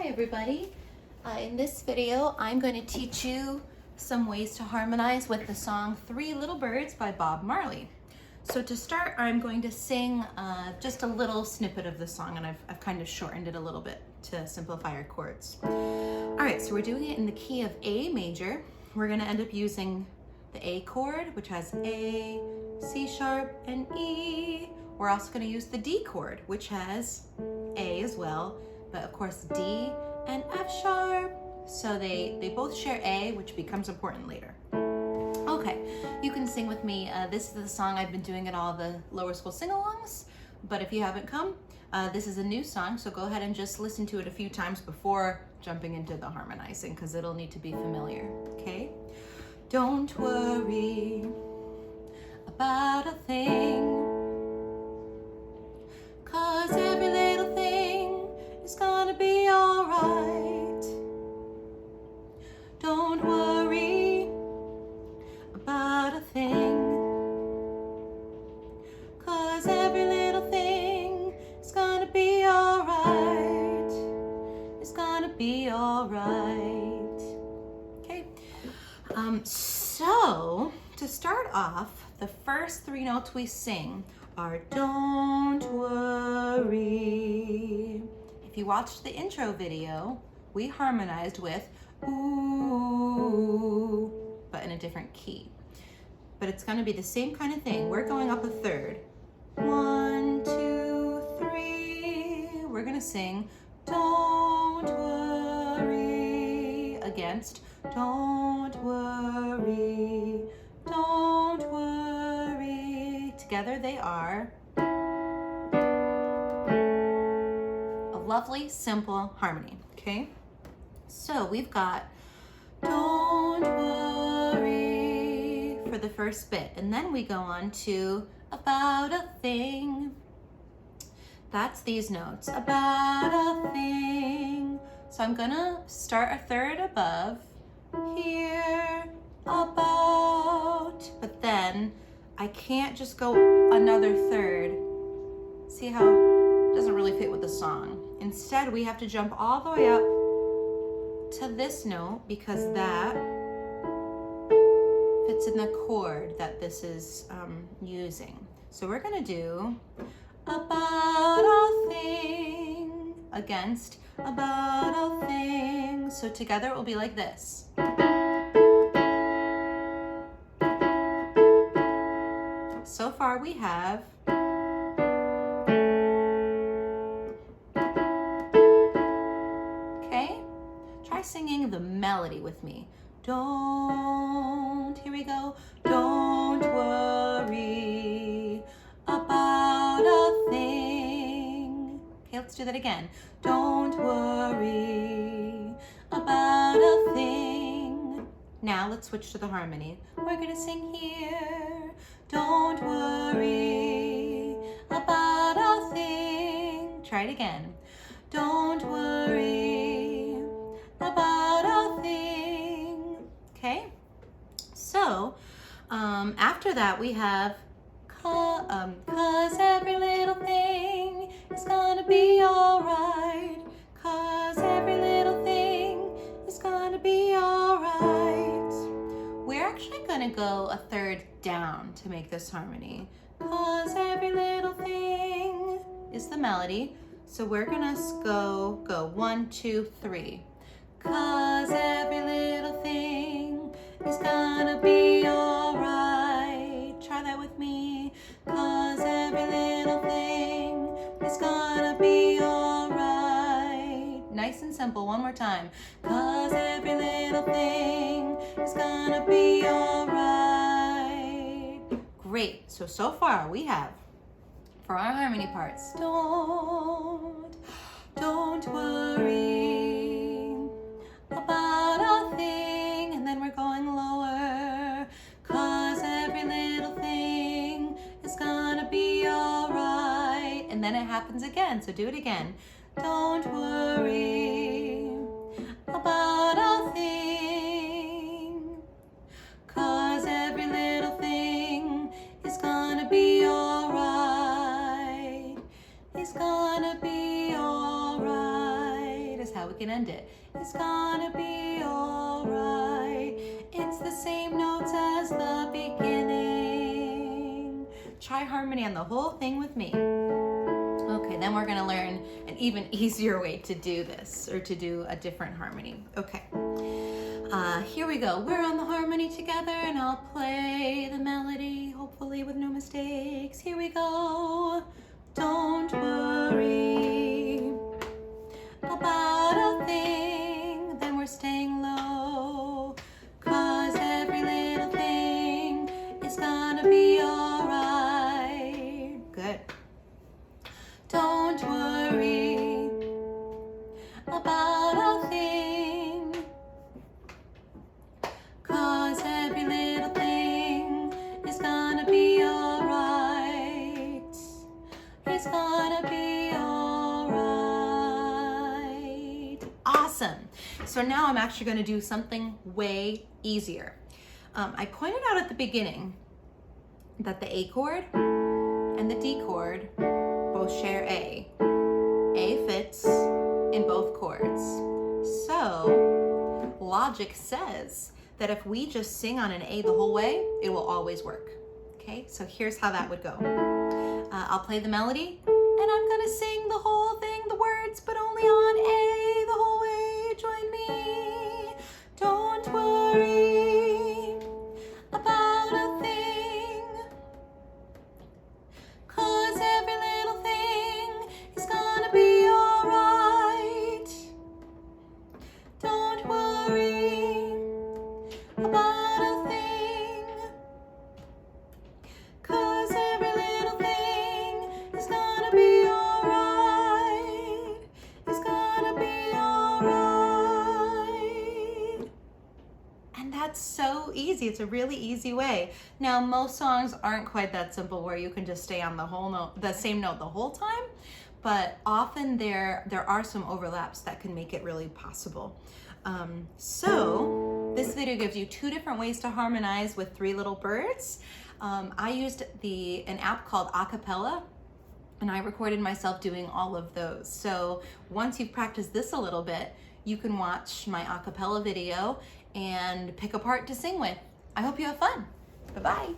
everybody. In this video, I'm going to teach you some ways to harmonize with the song Three Little Birds by Bob Marley. So to start, I'm going to sing just a little snippet of the song, and I've kind of shortened it a little bit to simplify our chords. All right, so we're doing it in the key of A major. We're going to end up using the A chord, which has A, C sharp, and E. We're also going to use the D chord, which has A as well, but of course D and F sharp. So they both share A, which becomes important later. Okay, you can sing with me. This is the song I've been doing at all the lower school sing-alongs, but if you haven't come, this is a new song, so go ahead and just listen to it a few times before jumping into the harmonizing, because it'll need to be familiar, okay? Don't worry about a thing, 'cause every little thing is gonna be alright. Don't worry about a thing, 'cause every little thing is gonna be alright. It's gonna be alright. Okay. So to start off, the first three notes we sing are don't worry. If you watched the intro video, we harmonized with ooh, but in a different key. But it's going to be the same kind of thing. We're going up a third. 1, 2, 3. We're going to sing don't worry against don't worry, don't worry. Together they are a lovely, simple harmony, okay? So we've got don't worry for the first bit, and then we go on to about a thing. That's these notes, about a thing. So I'm gonna start a third above here, about, but then I can't just go another third. See how it doesn't really fit with the song. Instead, we have to jump all the way up to this note because that fits in the chord that this is using. So we're gonna do about a thing against about a thing. So together it will be like this. So far we have okay. Try singing the melody with me. Don't, here we go. Don't worry about a thing. Okay, let's do that again. Don't worry about a thing. Now let's switch to the harmony. We're gonna sing here. Don't worry about a thing. Try it again. Don't worry about a thing. Okay, so after that we have 'cause every little thing is gonna be alright, 'cause every little thing is gonna be alright. We're actually gonna go a third down to make this harmony. 'Cause every little thing is the melody, so we're gonna go 1, 2, 3. 'Cause every little thing is gonna be alright. Try that with me. 'Cause every little thing is gonna be alright. Nice and simple. One more time. 'Cause every little thing is gonna be alright. Great. So far we have, for our harmony parts, don't worry about a thing, and then we're going lower. 'Cause every little thing is gonna be alright. And then it happens again, so do it again. Don't worry about a thing, 'cause every little thing is gonna be alright. It's gonna be alright. here's how we can end it. It's gonna be alright. It's the same notes as the beginning. Try harmony on the whole thing with me. Okay, then we're gonna learn an even easier way to do this, or to do a different harmony. Okay, here we go. We're on the harmony together, and I'll play the melody, hopefully with no mistakes. Here we go. Don't worry about a thing, then we're staying low, 'cause every little thing is gonna be alright. Good. Don't worry about a thing, 'cause every little thing is gonna be alright. It's gonna be alright. Awesome. So now I'm actually going to do something way easier. I pointed out at the beginning that the A chord and the D chord both share A. A fits in both chords. So logic says that if we just sing on an A the whole way, it will always work. Okay, so here's how that would go. I'll play the melody, and I'm gonna sing the whole thing, the words, but only on A the whole way. Join me. Don't worry about a thing, 'cause every little thing is gonna be alright. Don't worry about a thing, 'cause every little thing is gonna be alright. It's gonna be alright. And that's so easy. It's a really easy way. Now, most songs aren't quite that simple where you can just stay on the whole note, the same note the whole time, but often there are some overlaps that can make it really possible. So this video gives you 2 different ways to harmonize with 3 little birds. I used an app called Acapella, and I recorded myself doing all of those. So once you've practiced this a little bit, you can watch my acapella video and pick a part to sing with. I hope you have fun. Bye-bye.